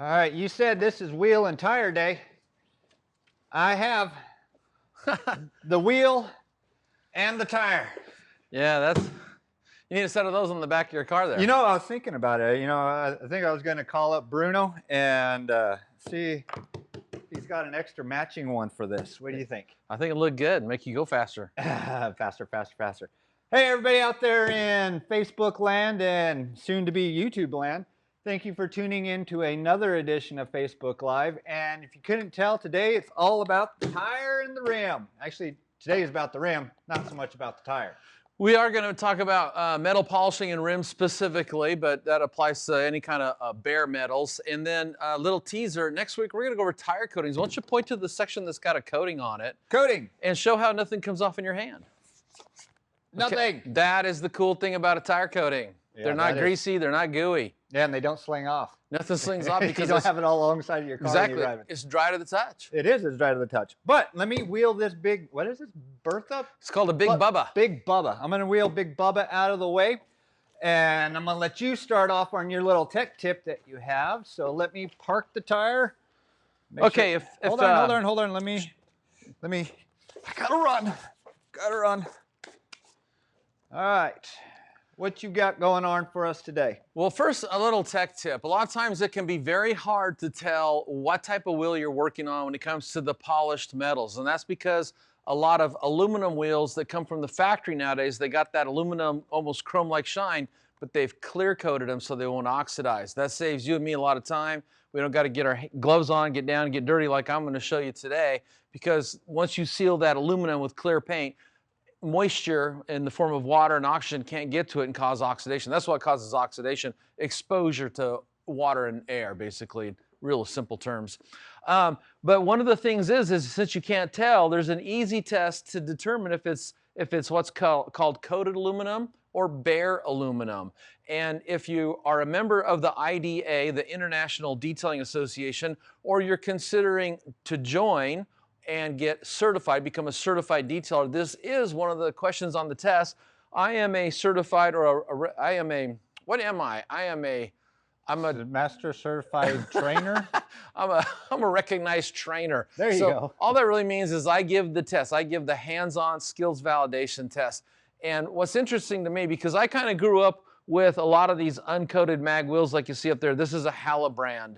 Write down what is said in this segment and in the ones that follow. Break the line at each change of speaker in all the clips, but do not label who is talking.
All right, you said this is wheel and tire day. I have the wheel and the tire.
Yeah, that's, you need a set of those on the back of your car there.
You know, I was thinking about it. You know, I think I was going to call up Bruno and see if he's got an extra matching one for this. What do you think?
I think it looked good. Make you go faster.
Faster, faster, faster. Hey, everybody out there in Facebook land and soon to be YouTube land. Thank you for tuning in to another edition of Facebook Live. And if you couldn't tell, today it's all about the tire and the rim. Actually, today is about the rim, not so much about the tire.
We are going to talk about metal polishing and rims specifically, but that applies to any kind of bare metals. And then a little teaser, next week we're going to go over tire coatings. Why don't you point to the section that's got a coating on it?
Coating.
And show how nothing comes off in your hand.
Nothing.
Okay. That is the cool thing about a tire coating.
Yeah,
they're not greasy, they're not gooey.
Yeah, and they don't sling off.
Nothing slings off because
you don't have it all alongside of your car.
Exactly.
When you're driving.
It's dry to the touch.
It is. It's dry to the touch. But let me wheel this big, what is this, Bertha?
It's called a Big Bubba.
Big Bubba. I'm going to wheel Big Bubba out of the way. And I'm going to let you start off on your little tech tip that you have. So let me park the tire.
Okay.
Sure. Hold on. Let me, I gotta run. All right. What you got going on for us today?
Well, first, a little tech tip. A lot of times it can be very hard to tell what type of wheel you're working on when it comes to the polished metals. And that's because a lot of aluminum wheels that come from the factory nowadays, they got that aluminum almost chrome-like shine, but they've clear coated them so they won't oxidize. That saves you and me a lot of time. We don't got to get our gloves on, get down, and get dirty like I'm going to show you today, because once you seal that aluminum with clear paint, moisture in the form of water and oxygen can't get to it and cause oxidation. That's what causes oxidation, exposure to water and air, basically, in real simple terms. But one of the things is since you can't tell, there's an easy test to determine if it's what's called coated aluminum or bare aluminum. And if you are a member of the IDA, the International Detailing Association, or you're considering to join and get certified, become a certified detailer. This is one of the questions on the test. I am a certified, or what am I? I'm a
master certified trainer.
I'm a recognized trainer.
There you go.
All that really means is I give the test. I give the hands-on skills validation test. And what's interesting to me, because I kind of grew up with a lot of these uncoated mag wheels like you see up there. This is a Halabrand.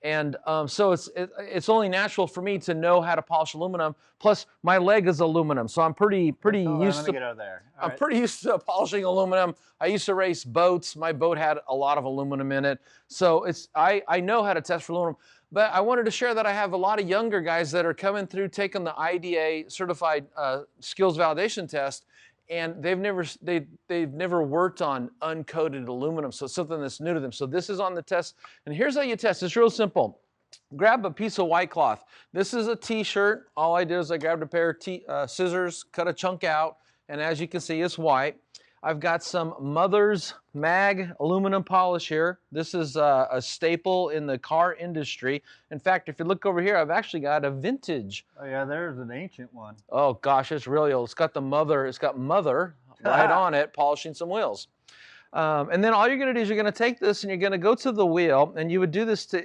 And so it's only natural for me to know how to polish aluminum. Plus, my leg is aluminum, so I'm pretty used
Let
to.
me get out of there.
I'm pretty used to polishing aluminum. I used to race boats. My boat had a lot of aluminum in it, so I know how to test for aluminum. But I wanted to share that I have a lot of younger guys that are coming through taking the IDA certified skills validation test. And they've never worked on uncoated aluminum, so it's something that's new to them. So this is on the test, and here's how you test. It's real simple. Grab a piece of white cloth. This is a t-shirt. All I did is I grabbed a pair of scissors, cut a chunk out, and as you can see, it's white. I've got some Mother's Mag aluminum polish here. This is a staple in the car industry. In fact, if you look over here, I've actually got a vintage.
Oh yeah, there's an ancient one.
Oh gosh, it's really old. It's got Mother right on it, polishing some wheels. And then all you're gonna do is you're gonna take this and you're gonna go to the wheel, and you would do this to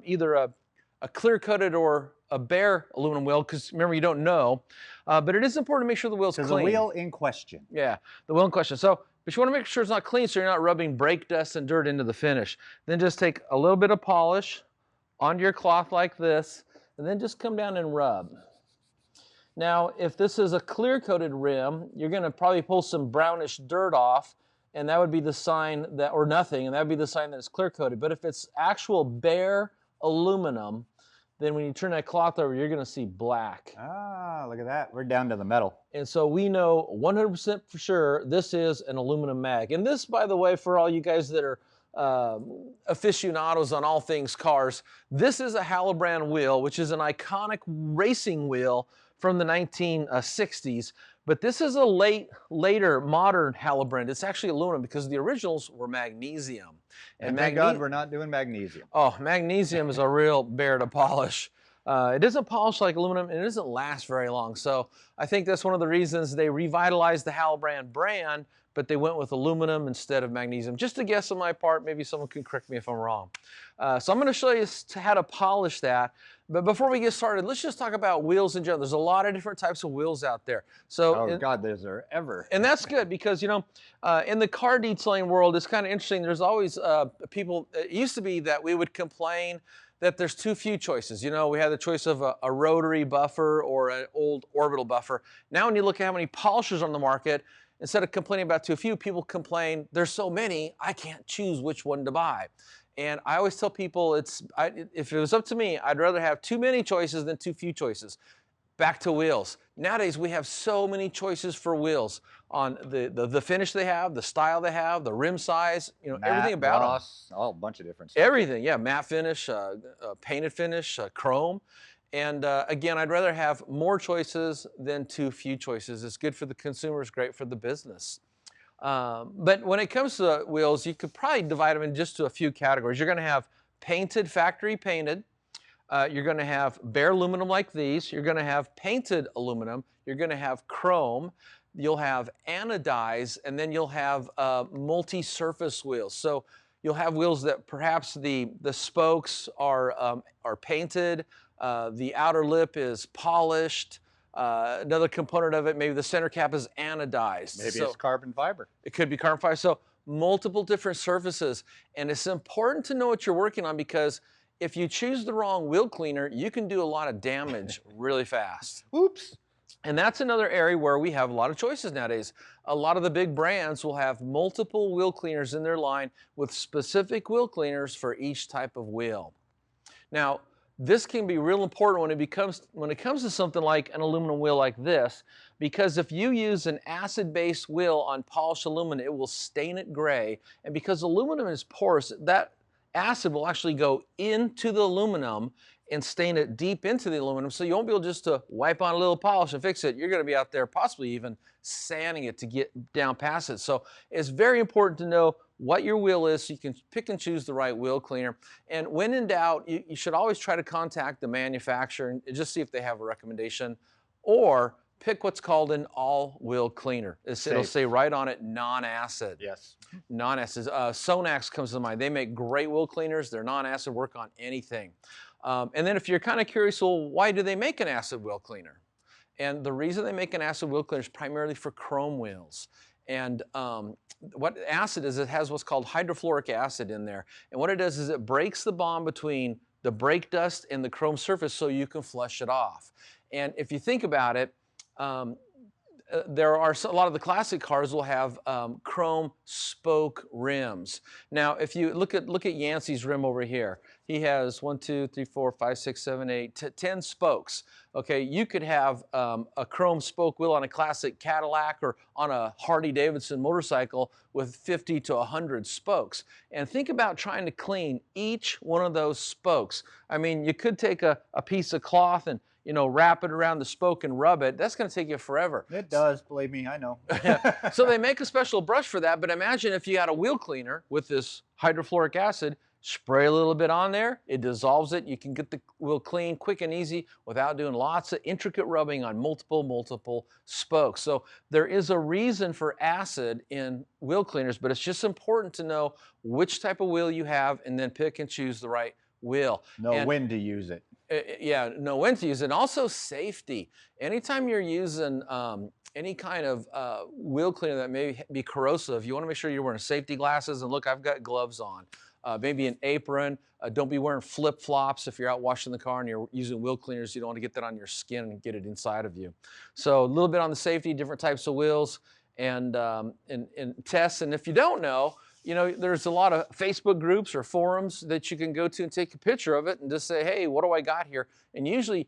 either a clear coated or a bare aluminum wheel, because remember, you don't know. But it is important to make sure the wheel's clean.
The wheel in question.
Yeah, the wheel in question. So, but you want to make sure it's not clean so you're not rubbing brake dust and dirt into the finish. Then just take a little bit of polish onto your cloth like this, and then just come down and rub. Now, if this is a clear coated rim, you're going to probably pull some brownish dirt off, and that would be the sign that, or nothing, and that would be the sign that it's clear coated. But if it's actual bare aluminum, then when you turn that cloth over, you're going to see black.
Ah, look at that. We're down to the metal.
And so we know 100% for sure this is an aluminum mag. And this, by the way, for all you guys that are aficionados on all things cars, this is a Halabrand wheel, which is an iconic racing wheel from the 1960s. But this is a later modern Halabrand. It's actually aluminum because the originals were magnesium.
And thank God we're not doing magnesium.
Oh, magnesium is a real bear to polish. It doesn't polish like aluminum, and it doesn't last very long. So I think that's one of the reasons they revitalized the Halabrand brand but they went with aluminum instead of magnesium. Just a guess on my part, maybe someone can correct me if I'm wrong. So I'm going to show you how to polish that. But before we get started, let's just talk about wheels in general. There's a lot of different types of wheels out there.
So, God, there's there ever.
And that's good because, you know, in the car detailing world, it's kind of interesting. There's always people, it used to be that we would complain that there's too few choices. You know, we had the choice of a rotary buffer or an old orbital buffer. Now when you look at how many polishers on the market, instead of complaining about too few, people complain, there's so many, I can't choose which one to buy. And I always tell people, if it was up to me, I'd rather have too many choices than too few choices. Back to wheels. Nowadays, we have so many choices for wheels on the finish they have, the style they have, the rim size, you know, matte, everything about
gloss, them. Oh, a bunch of different stuff.
Everything, yeah, matte finish, painted finish, chrome. And again, I'd rather have more choices than too few choices. It's good for the consumer, it's great for the business. But when it comes to wheels, you could probably divide them in just to a few categories. You're going to have painted, factory painted. You're going to have bare aluminum like these. You're going to have painted aluminum. You're going to have chrome. You'll have anodized, and then you'll have multi-surface wheels. So you'll have wheels that perhaps the spokes are painted, the outer lip is polished. Another component of it, maybe the center cap is anodized.
Maybe it's carbon fiber.
It could be carbon fiber. So multiple different surfaces. And it's important to know what you're working on because if you choose the wrong wheel cleaner, you can do a lot of damage really fast.
Oops.
And that's another area where we have a lot of choices nowadays. A lot of the big brands will have multiple wheel cleaners in their line with specific wheel cleaners for each type of wheel. Now, this can be real important when it comes to something like an aluminum wheel like this, because if you use an acid-based wheel on polished aluminum, it will stain it gray. And because aluminum is porous, that acid will actually go into the aluminum and stain it deep into the aluminum, so you won't be able just to wipe on a little polish and fix it. You're going to be out there possibly even sanding it to get down past it. So it's very important to know what your wheel is so you can pick and choose the right wheel cleaner. And when in doubt, you should always try to contact the manufacturer and just see if they have a recommendation, or pick what's called an all-wheel cleaner. It'll say right on it, non-acid.
Yes.
Non-acid. Sonax comes to mind. They make great wheel cleaners. They're non-acid, work on anything. And then if you're kind of curious, well, why do they make an acid wheel cleaner? And the reason they make an acid wheel cleaner is primarily for chrome wheels. And what acid is, it has what's called hydrofluoric acid in there. And what it does is it breaks the bond between the brake dust and the chrome surface so you can flush it off. And if you think about it, there are a lot of the classic cars will have chrome spoke rims. Now, if you look at Yancy's rim over here, he has 1, 2, 3, 4, 5, 6, 7, 8, 10 spokes. Okay, you could have a chrome spoke wheel on a classic Cadillac or on a Harley-Davidson motorcycle with 50 to 100 spokes. And think about trying to clean each one of those spokes. I mean, you could take a piece of cloth and wrap it around the spoke and rub it. That's going to take you forever.
It does, believe me, I know.
So they make a special brush for that, but imagine if you had a wheel cleaner with this hydrofluoric acid, spray a little bit on there, it dissolves it, you can get the wheel clean quick and easy without doing lots of intricate rubbing on multiple spokes. So there is a reason for acid in wheel cleaners, but it's just important to know which type of wheel you have and then pick and choose the right wheel.
Know when to use it.
Yeah, know when to use it. And also safety. Anytime you're using any kind of wheel cleaner that may be corrosive, you want to make sure you're wearing safety glasses. And look, I've got gloves on. Maybe an apron. Don't be wearing flip-flops if you're out washing the car and you're using wheel cleaners. You don't want to get that on your skin and get it inside of you. So a little bit on the safety, different types of wheels and tests. And if you don't know, there's a lot of Facebook groups or forums that you can go to and take a picture of it and just say, hey, what do I got here? And usually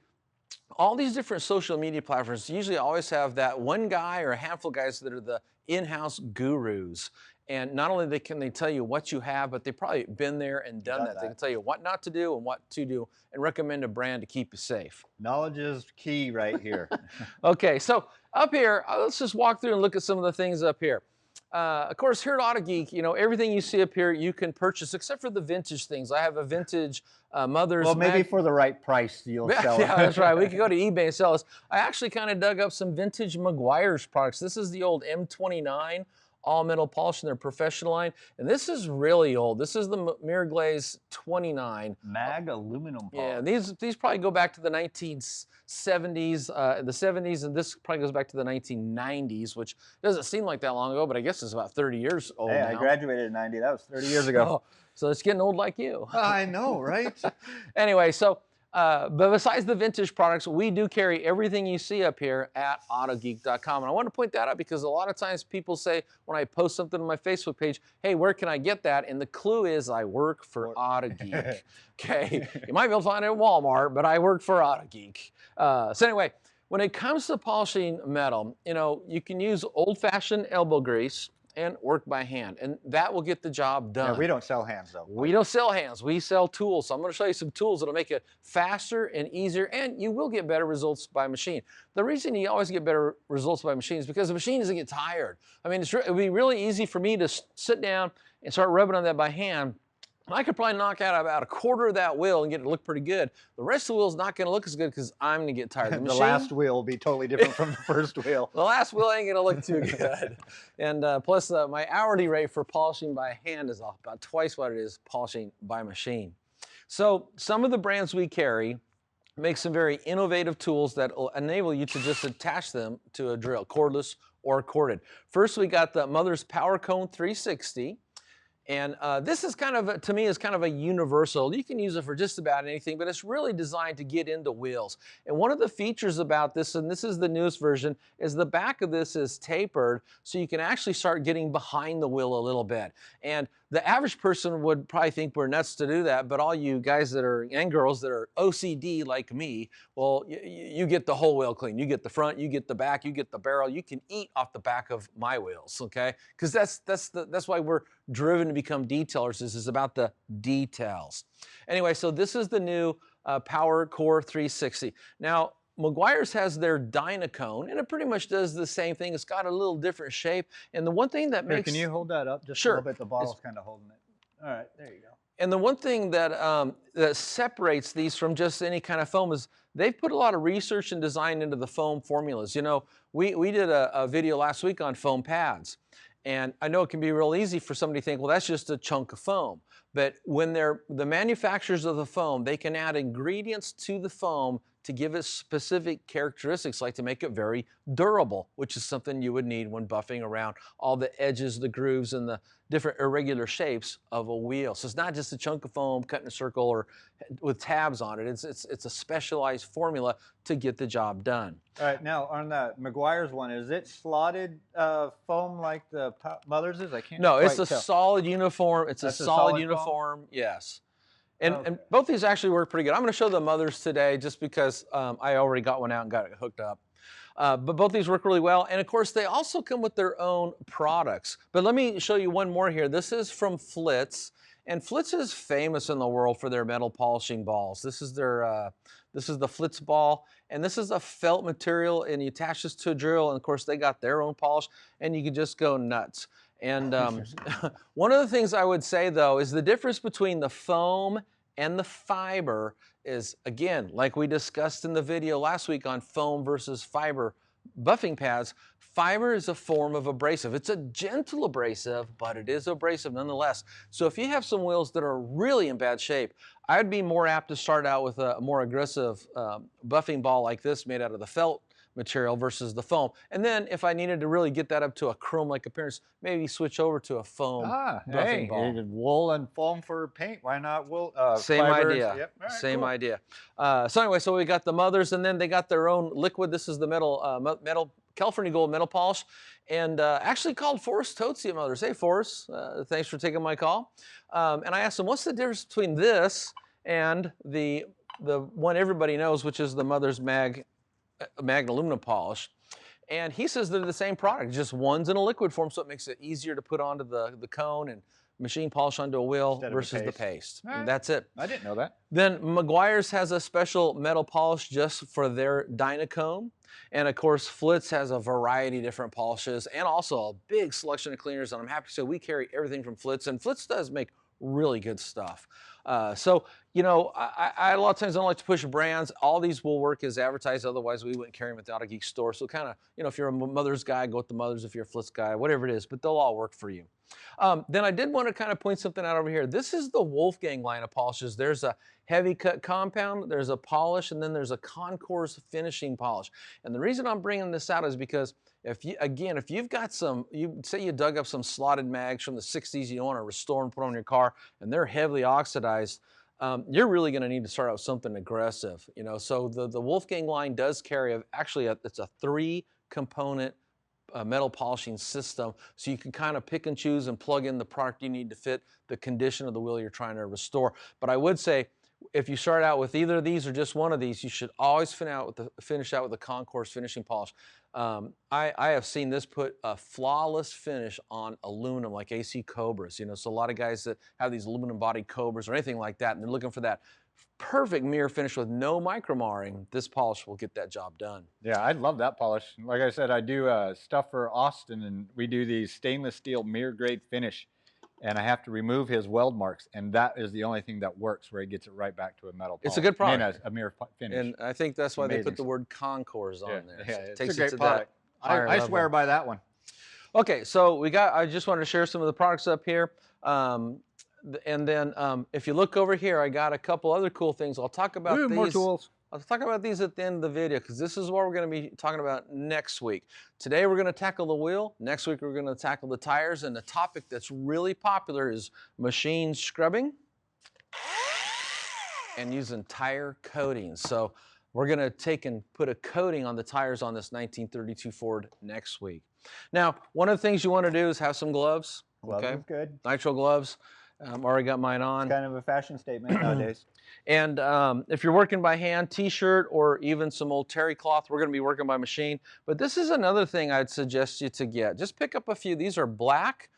all these different social media platforms usually always have that one guy or a handful of guys that are the in-house gurus. And not only can they tell you what you have, but they've probably been there and done that. They can tell you what not to do and what to do and recommend a brand to keep you safe.
Knowledge is key right here.
Okay, so up here, let's just walk through and look at some of the things up here. Of course, here at Autogeek, everything you see up here you can purchase except for the vintage things. I have a vintage mother's.
Well, maybe for the right price you'll sell it.
Yeah, that's right. We could go to eBay and sell this. I actually kind of dug up some vintage Meguiar's products. This is the old M29 all metal polish in their professional line. And this is really old. This is the Mirror Glaze 29.
Mag aluminum polish.
Yeah, these probably go back to the 1970s, the 70s, and this probably goes back to the 1990s, which doesn't seem like that long ago, but I guess it's about 30 years old now.
I graduated in 90. That was 30 years ago.
Oh, so it's getting old like you.
I know, right?
Anyway, so but besides the vintage products, we do carry everything you see up here at Autogeek.com. And I want to point that out because a lot of times people say when I post something on my Facebook page, hey, where can I get that? And the clue is I work for Autogeek. Okay, you might be able to find it at Walmart, but I work for Autogeek. So anyway, when it comes to polishing metal, you know, you can use old-fashioned elbow grease and work by hand, and that will get the job done.
Yeah, we don't sell hands though.
We don't sell hands, we sell tools. So I'm gonna show you some tools that'll make it faster and easier, and you will get better results by machine. The reason you always get better results by machine is because the machine doesn't get tired. I mean, it would be really easy for me to sit down and start rubbing on that by hand. I could probably knock out about a quarter of that wheel and get it to look pretty good. The rest of the wheel is not going to look as good because I'm going to get tired.
The last wheel will be totally different from the first wheel.
The last wheel ain't going to look too good. And plus, my hourly rate for polishing by hand is about twice what it is polishing by machine. So some of the brands we carry make some very innovative tools that will enable you to just attach them to a drill, cordless or corded. First, we got the Mother's Power Cone 360. And this is kind of, to me, is kind of a universal. You can use it for just about anything, but it's really designed to get into wheels. And one of the features about this, and this is the newest version, is the back of this is tapered, so you can actually start getting behind the wheel a little bit. And the average person would probably think we're nuts to do that, but all you guys that are, and girls that are OCD like me, well, you get the whole wheel clean. You get the front, you get the back, you get the barrel. You can eat off the back of my wheels, okay? Because that's why we're driven to become detailers. This is about the details. Anyway, so this is the new Power Core 360. Now, Meguiar's has their Dynacone, and it pretty much does the same thing. It's got a little different shape. And the one thing that makes...
Can you hold that up just
sure.
a little bit? The bottle's kind of holding it. All right, there you go.
And the one thing that, that separates these from just any kind of foam is they've put a lot of research and design into the foam formulas. You know, we did a video last week on foam pads. And I know it can be real easy for somebody to think, well, that's just a chunk of foam. But when they're the manufacturers of the foam, they can add ingredients to the foam to give it specific characteristics, like to make it very durable, which is something you would need when buffing around all the edges, the grooves, and the different irregular shapes of a wheel. So it's not just a chunk of foam cut in a circle or with tabs on it. It's a specialized formula to get the job done.
All right, now on that Meguiar's one, is it slotted foam like the Mother's is? I can't.
No, it's a
tell.
solid uniform. It's
That's
a solid
foam?
uniform. Yes. And,
Okay.
and both these actually work pretty good. I'm going to show the Mother's today just because I already got one out and got it hooked up. But both these work really well. And of course, they also come with their own products. But let me show you one more here. This is from Phillips. And Phillips is famous in the world for their metal polishing balls. This is their, this is the Phillips ball. And this is a felt material, and you attach this to a drill. And of course, they got their own polish, and you can just go nuts. And one of the things I would say, though, is the difference between the foam and the fiber is, again, like we discussed in the video last week on foam versus fiber buffing pads, fiber is a form of abrasive. It's a gentle abrasive, but it is abrasive nonetheless. So if you have some wheels that are really in bad shape, I'd be more apt to start out with a more aggressive buffing ball like this made out of the felt material versus the foam. And then if I needed to really get that up to a chrome-like appearance, maybe switch over to a foam buffing ball.
You did wool and foam for paint. Why not wool?
Same
fibers?
idea.
Yep. All right,
Same
cool.
idea. So anyway, so we got the Mother's, and then they got their own liquid. This is the metal California Gold metal polish, and actually called Forrest Totsi at Mother's. Hey, Forrest, thanks for taking my call. And I asked him, what's the difference between this and the one everybody knows, which is the Mother's Mag aluminum polish? And he says they're the same product, just one's in a liquid form, so it makes it easier to put onto the cone and machine polish onto a wheel versus the paste.
Right.
That's it.
I didn't know that.
Then Meguiar's has a special metal polish just for their Dynacone. And of course, Phillips has a variety of different polishes and also a big selection of cleaners. And I'm happy to say we carry everything from Phillips, and Phillips does make really good stuff. So, you know, I a lot of times don't like to push brands. All these will work as advertised. Otherwise, we wouldn't carry them at the Autogeek store. So kind of, you know, if you're a Mother's guy, go with the Mother's. If you're a Flitz guy, whatever it is, but they'll all work for you. Then I did want to kind of point something out over here. This is the Wolfgang line of polishes. There's a heavy cut compound, there's a polish, and then there's a concourse finishing polish. And the reason I'm bringing this out is because if you've got some, say you dug up some slotted mags from the 60s, you want to restore and put on your car, and they're heavily oxidized, you're really going to need to start out with something aggressive, you know. So the Wolfgang line does carry it's a 3-component metal polishing system, so you can kind of pick and choose and plug in the product you need to fit the condition of the wheel you're trying to restore. But I would say, if you start out with either of these or just one of these, you should always finish out with a concourse finishing polish. I have seen this put a flawless finish on aluminum, like AC Cobras. You know, so a lot of guys that have these aluminum body Cobras or anything like that, and they're looking for that perfect mirror finish with no micro marring, this polish will get that job done.
Yeah, I love that polish. Like I said, I do stuff for Austin, and we do these stainless steel mirror grade finish, and I have to remove his weld marks, and that is the only thing that works, where he gets it right back to a metal polish.
It's a good product.
A mirror finish.
And I think that's why they put the word concours on there.
Yeah,
So
it's a great product. I swear by that one.
Okay, so I just wanted to share some of the products up here. And then if you look over here, I got a couple other cool things. I'll talk about these.
More tools.
I'll talk about these at the end of the video, because this is what we're going to be talking about next week. Today we're going to tackle the wheel. Next week we're going to tackle the tires. And the topic that's really popular is machine scrubbing and using tire coatings. So we're going to take and put a coating on the tires on this 1932 Ford next week. Now, one of the things you want to do is have some gloves.
Gloves is good.
Nitro gloves. Already got mine on.
It's kind of a fashion statement nowadays.
And if you're working by hand, t-shirt or even some old terry cloth, we're going to be working by machine. But this is another thing I'd suggest you to get. Just pick up a few. These are black.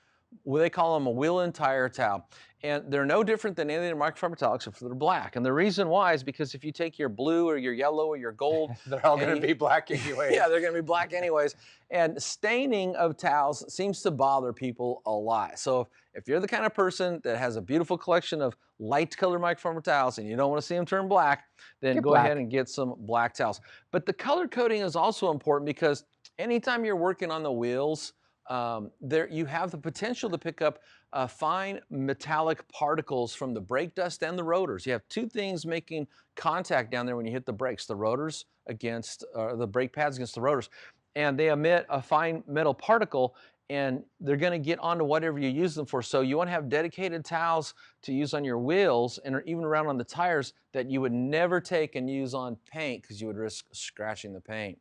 They call them a wheel and tire towel. And they're no different than any other microfiber towel, except for they're black. And the reason why is because if you take your blue or your yellow or your gold,
they're all going to be black anyways.
Yeah, they're going to be black anyways. And staining of towels seems to bother people a lot. So if you're the kind of person that has a beautiful collection of light colored microfiber towels and you don't want to see them turn black, then go ahead and get some black towels. But the color coding is also important, because anytime you're working on the wheels, you have the potential to pick up fine metallic particles from the brake dust and the rotors. You have two things making contact down there when you hit the brakes: the rotors against the brake pads against the rotors, and they emit a fine metal particle, and they're going to get onto whatever you use them for. So you want to have dedicated towels to use on your wheels and even around on the tires that you would never take and use on paint, because you would risk scratching the paint.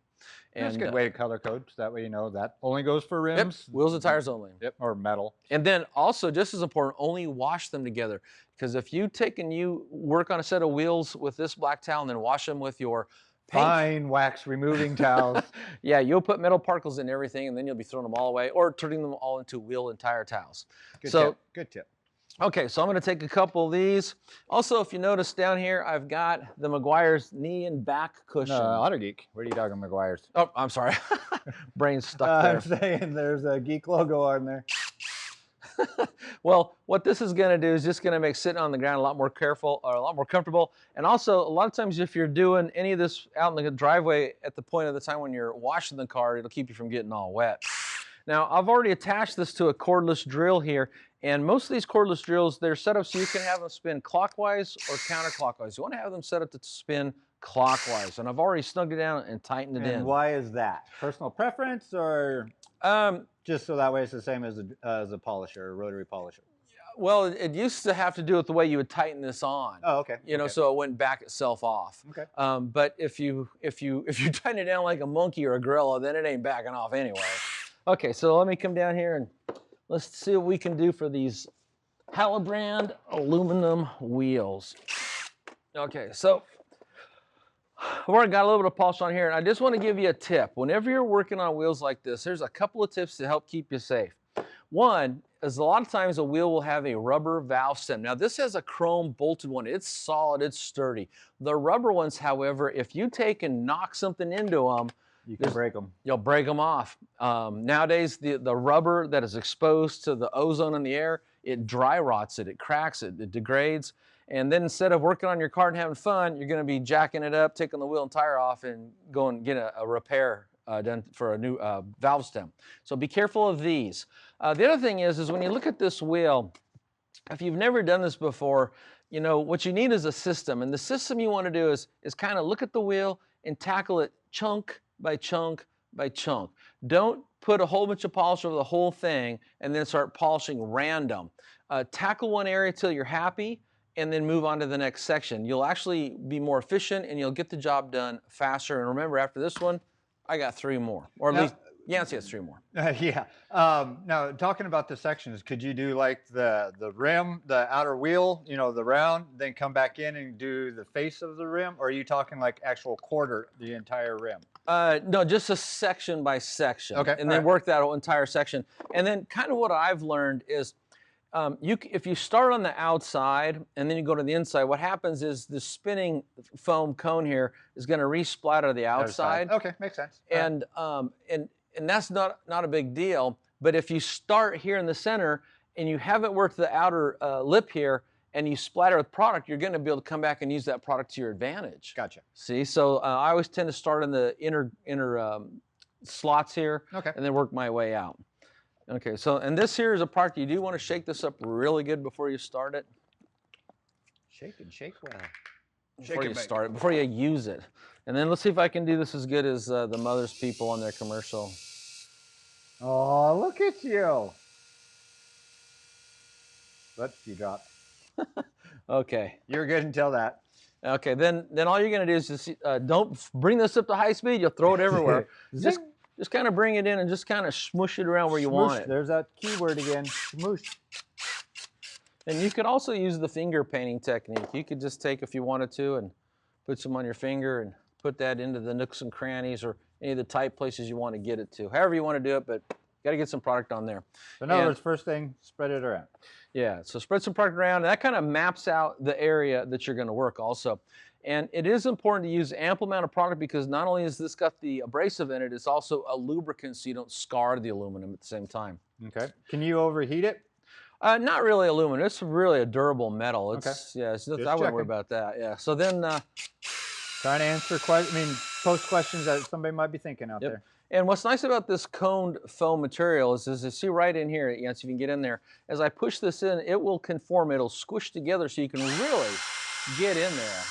And that's a good way to color code, so that way you know that only goes for rims.
Yep, wheels and tires only.
Yep, or metal.
And then also, just as important, only wash them together. Because if you take and you work on a set of wheels with this black towel and then wash them with your paint,
fine wax removing towels.
Yeah, you'll put metal particles in everything, and then you'll be throwing them all away or turning them all into wheel and tire towels.
Good tip. Good tip.
Okay, so I'm going to take a couple of these. Also, if you notice down here, I've got the Meguiar's knee and back cushion.
Autogeek. Where are you talking Meguiar's?
Oh, I'm sorry. Brain's stuck there.
I'm saying there's a Geek logo on there.
Well, what this is going to do is just going to make sitting on the ground a lot more careful, or a lot more comfortable. And also, a lot of times if you're doing any of this out in the driveway at the point of the time when you're washing the car, it'll keep you from getting all wet. Now, I've already attached this to a cordless drill here, and most of these cordless drills, they're set up so you can have them spin clockwise or counterclockwise. You want to have them set up to spin clockwise, and I've already snugged it down and tightened it in.
And why is that? Personal preference, or just so that way it's the same as a polisher, a rotary polisher?
Well, it used to have to do with the way you would tighten this on.
Oh, okay.
You know, so it wouldn't back itself off.
Okay.
But if you tighten it down like a monkey or a gorilla, then it ain't backing off anyway. Okay, so let me come down here and let's see what we can do for these Halibrand aluminum wheels. Okay, so I've already got a little bit of polish on here, and I just want to give you a tip. Whenever you're working on wheels like this, there's a couple of tips to help keep you safe. One is, a lot of times a wheel will have a rubber valve stem. Now this has a chrome bolted one. It's solid, it's sturdy. The rubber ones, however, if you take and knock something into them,
you can break them.
You'll break them off. Nowadays, the rubber that is exposed to the ozone in the air, it dry rots it, it cracks it, it degrades. And then instead of working on your car and having fun, you're going to be jacking it up, taking the wheel and tire off, and going get a repair done for a new valve stem. So be careful of these. The other thing is when you look at this wheel, if you've never done this before, you know, what you need is a system. And the system you want to do is kind of look at the wheel and tackle it chunk by chunk by chunk. Don't put a whole bunch of polish over the whole thing and then start polishing random. Tackle one area till you're happy and then move on to the next section. You'll actually be more efficient and you'll get the job done faster. And remember, after this one, I got 3 more, or at least Yancy has 3 more.
Yeah. Now, talking about the sections, could you do like the rim, the outer wheel, you know, the round, then come back in and do the face of the rim? Or are you talking like actual quarter, the entire rim?
No, just a section by section.
Okay.
And then work that whole entire section. And then kind of what I've learned is if you start on the outside and then you go to the inside, what happens is the spinning foam cone here is going to re-splatter the outside.
Okay, makes sense.
And that's not a big deal. But if you start here in the center and you haven't worked the outer lip here and you splatter with product, you're going to be able to come back and use that product to your advantage.
Gotcha.
See, so I always tend to start in the inner slots here, and then work my way out. Okay, so and this here is a part you do want to shake this up really good before you start it.
Shake and shake well.
Before you start it, before you use it. And then let's see if I can do this as good as the Mother's people on their commercial.
Oh, look at you. Whoops, you dropped.
Okay.
You're good until that.
Okay, then all you're going to do is just don't bring this up to high speed. You'll throw it everywhere. Just kind of bring it in and just kind of smoosh it around where you want it.
There's that keyword again, smoosh.
And you could also use the finger painting technique. You could just take, if you wanted to, and put some on your finger and put that into the nooks and crannies or any of the tight places you want to get it to. However you want to do it, but got to get some product on there.
So in other words, first thing, spread it around. Yeah,
so spread some product around, and that kind of maps out the area that you're going to work also. And it is important to use ample amount of product because not only has this got the abrasive in it, it's also a lubricant so you don't scar the aluminum at the same time.
Okay. Can you overheat it?
Not really aluminum. It's really a durable metal. It's, yeah, it's just, I wouldn't worry about that. Yeah. So then,
trying to answer post questions that somebody might be thinking out there.
And what's nice about this coned foam material is you see right in here, Yancy, if you can get in there, as I push this in, it will conform. It'll squish together so you can really get in there.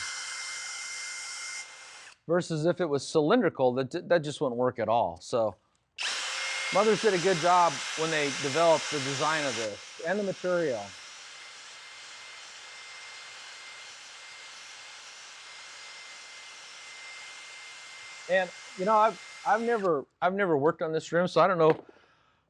Versus if it was cylindrical, that just wouldn't work at all. So Mothers did a good job when they developed the design of this and the material. And you know, I've never worked on this rim, so I don't know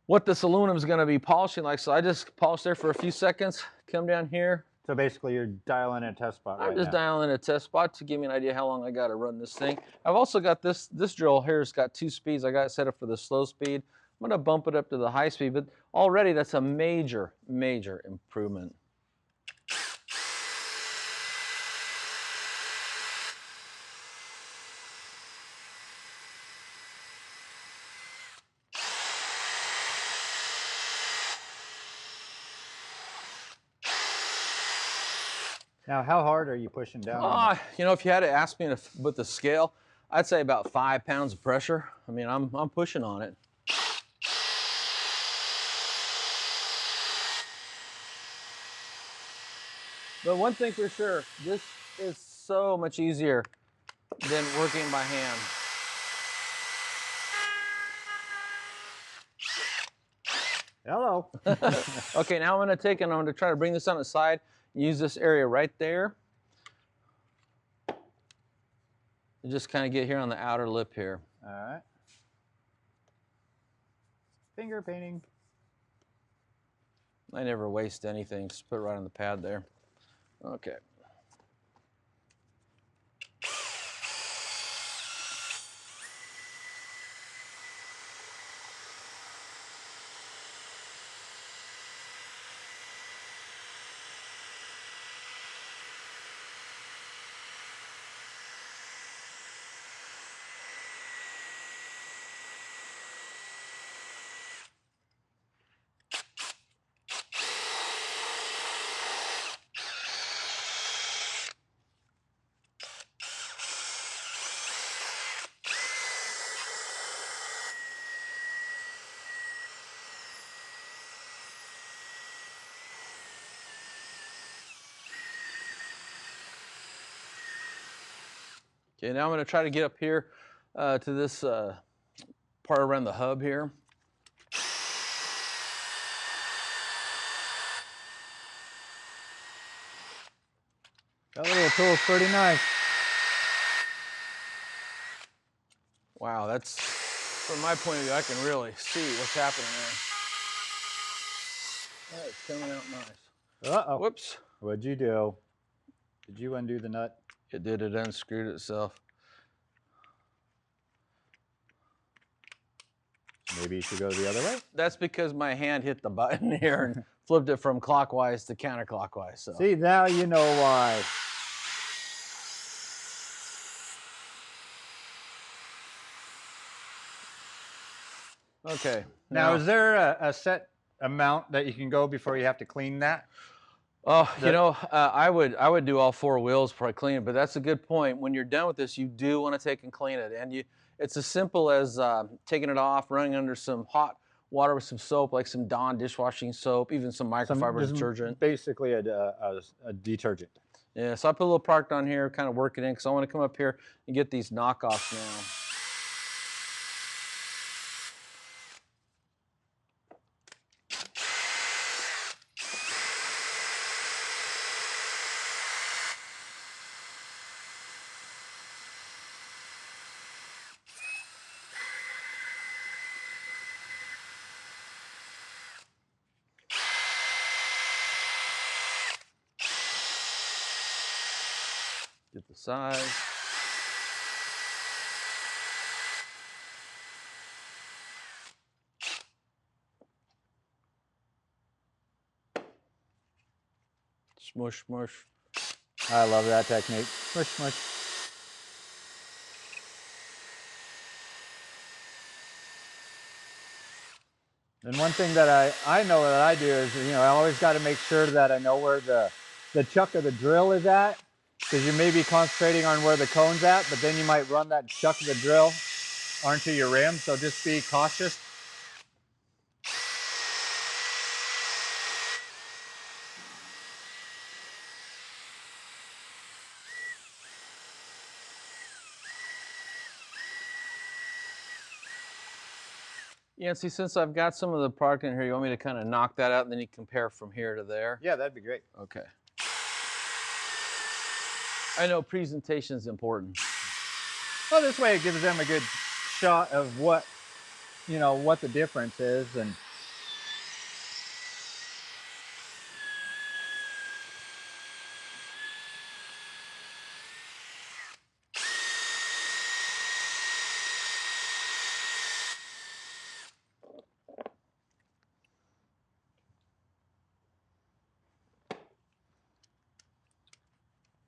what this aluminum is going to be polishing like. So I just polish there for a few seconds, come down here.
So basically you're dialing in a test spot right now.
I'm just dialing in a test spot to give me an idea how long I got to run this thing. I've also got this drill here. It's got 2 speeds. I got it set up for the slow speed. I'm going to bump it up to the high speed, but already that's a major, major improvement.
Now, how hard are you pushing down?
You know, if you had to ask me with the scale, I'd say about 5 pounds of pressure. I mean, I'm pushing on it. But one thing for sure, this is so much easier than working by hand.
Hello.
Okay, now I'm going to take and I'm going to try to bring this on the side. Use this area right there. And just kind of get here on the outer lip here.
All right. Finger painting.
I never waste anything. Just put it right on the pad there. Okay. Okay, now I'm going to try to get up here to this part around the hub here.
That little tool's pretty nice.
Wow, that's, from my point of view, I can really see what's happening there. Oh, it's coming out nice.
Uh-oh.
Whoops.
What'd you do? Did you undo the nut?
It did, it unscrewed itself.
Maybe you should go the other way?
That's because my hand hit the button here and flipped it from clockwise to counterclockwise. So.
See, now you know why.
Okay.
Now, is there a set amount that you can go before you have to clean that?
Oh, you know, I would do all 4 wheels before I clean it, but that's a good point. When you're done with this, you do want to take and clean it, and it's as simple as taking it off, running under some hot water with some soap, like some Dawn dishwashing soap, even some microfiber detergent.
Basically a detergent.
Yeah, so I put a little product on here, kind of work it in, because I want to come up here and get these knockoffs now. Get the size. Smush, smush.
I love that technique. Smush, smush. And one thing that I know that I do is, you know, I always got to make sure that I know where the chuck of the drill is at, because you may be concentrating on where the cone's at, but then you might run that chuck of the drill onto your rim, so just be cautious.
Yancy, since I've got some of the product in here, you want me to kind of knock that out and then you compare from here to there?
Yeah, that'd be great.
Okay. I know presentation is important.
Well, this way it gives them a good shot of what, you know, what the difference is. And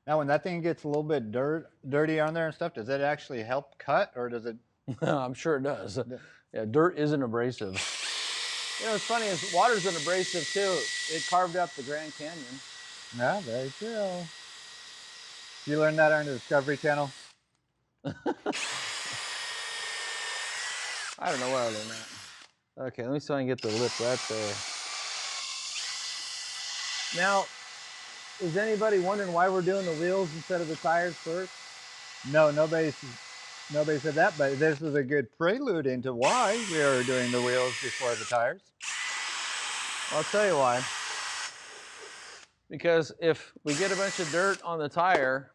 now when that thing gets a little bit dirty on there and stuff, does it actually help cut, or does it?
I'm sure it does. Yeah, dirt isn't abrasive. You know, what's funny is water's an abrasive too. It carved up the Grand Canyon.
Yeah, very true. You learned that on the Discovery Channel?
I don't know where I learned that. Okay, let me see if I can get the lip right there. Now, is anybody wondering why we're doing the wheels instead of the tires first?
No, nobody said that, but this is a good prelude into why we are doing the wheels before the tires.
I'll tell you why. Because if we get a bunch of dirt on the tire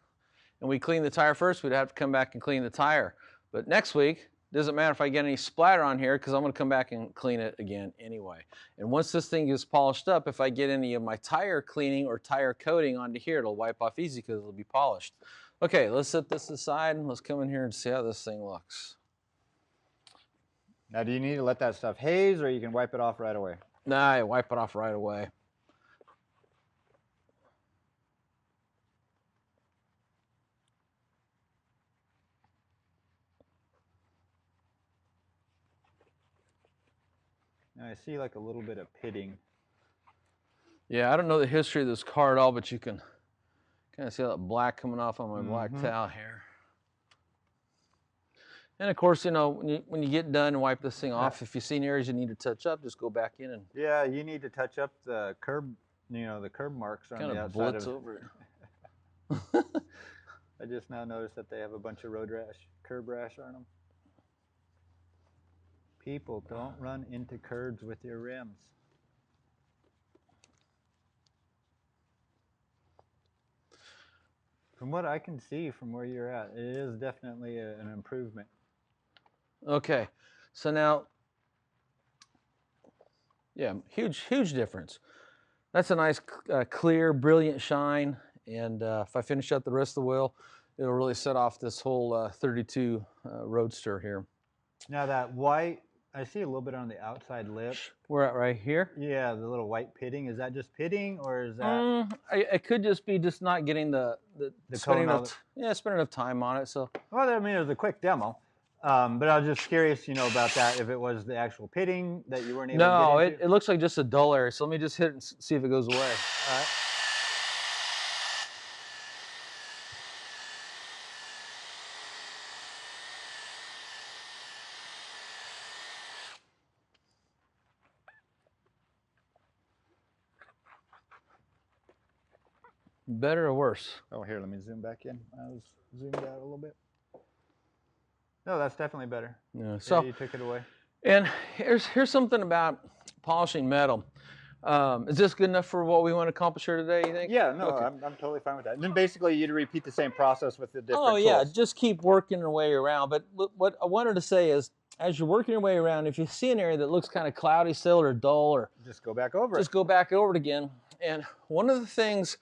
and we clean the tire first, we'd have to come back and clean the tire. But next week, doesn't matter if I get any splatter on here, because I'm going to come back and clean it again anyway. And once this thing is polished up, if I get any of my tire cleaning or tire coating onto here, it'll wipe off easy because it'll be polished. Okay, let's set this aside and let's come in here and see how this thing looks.
Now, do you need to let that stuff haze, or you can wipe it off right away?
Nah, I wipe it off right away.
Now, I see like a little bit of pitting.
Yeah, I don't know the history of this car at all, but you can kind of see that black coming off on my black towel here. And of course, you know, when you get done and wipe this thing off, if you see areas you need to touch up, just go back in and
yeah, you need to touch up the curb, you know, the curb marks on the outside
blitz
of
over it.
I just now noticed that they have a bunch of road rash, curb rash on them. People, don't run into curbs with your rims. From what I can see from where you're at, it is definitely an improvement.
Okay, so now, yeah, huge difference. That's a nice, clear, brilliant shine. And if I finish up the rest of the wheel, it'll really set off this whole 32 Roadster here.
Now that white, I see a little bit on the outside lip.
We're at right here.
Yeah, the little white pitting. Is that just pitting, or is that?
It could just be just not getting the spending enough time on it. So.
Well, I mean, it was a quick demo. But I was just curious, you know, about that, if it was the actual pitting that you weren't able to get into.
No, it looks like just a dull area. So let me just hit it and see if it goes away.
All right.
Better or worse?
Oh, here, let me zoom back in. I was zoomed out a little bit. No, that's definitely better.
Yeah, so
you took it away.
And here's something about polishing metal. Is this good enough for what we want to accomplish here today, you think?
Yeah, no,
okay.
I'm totally fine with that. And then basically you'd repeat the same process with the different tools.
Yeah, just keep working your way around. But what I wanted to say is, as you're working your way around, if you see an area that looks kind of cloudy still or dull, or
just go back over it.
Just go back over it again. And one of the things,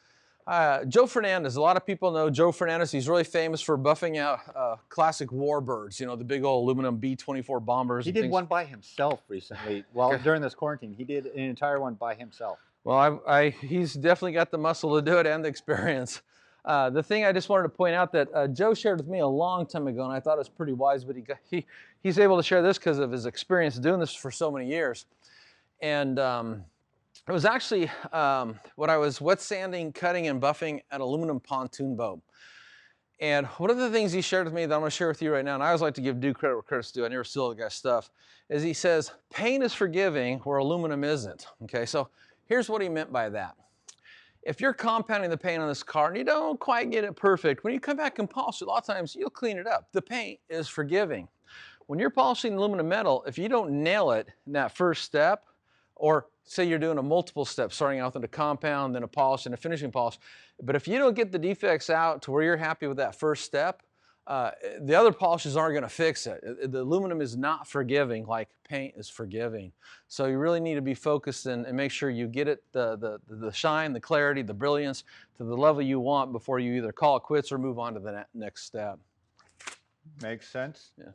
Joe Fernandez, a lot of people know Joe Fernandez. He's really famous for buffing out classic warbirds, you know, the big old aluminum B-24 bombers.
He did one by himself recently. During this quarantine, he did an entire one by himself.
Well, he's definitely got the muscle to do it and the experience. The thing I just wanted to point out that Joe shared with me a long time ago, and I thought it was pretty wise, but he's able to share this because of his experience doing this for so many years. And it was actually what I was wet sanding, cutting, and buffing an aluminum pontoon boat. And one of the things he shared with me that I'm going to share with you right now, and I always like to give due credit where credit's due, I never steal the guy's stuff, is he says, paint is forgiving where aluminum isn't. Okay, so here's what he meant by that. If you're compounding the paint on this car and you don't quite get it perfect, when you come back and polish it, a lot of times you'll clean it up. The paint is forgiving. When you're polishing aluminum metal, if you don't nail it in that first step, or say you're doing a multiple step, starting out with a compound, then a polish, and a finishing polish. But if you don't get the defects out to where you're happy with that first step, the other polishes aren't going to fix it. The aluminum is not forgiving like paint is forgiving. So you really need to be focused and make sure you get it, the shine, the clarity, the brilliance to the level you want before you either call it quits or move on to the next step.
Makes sense.
Yeah.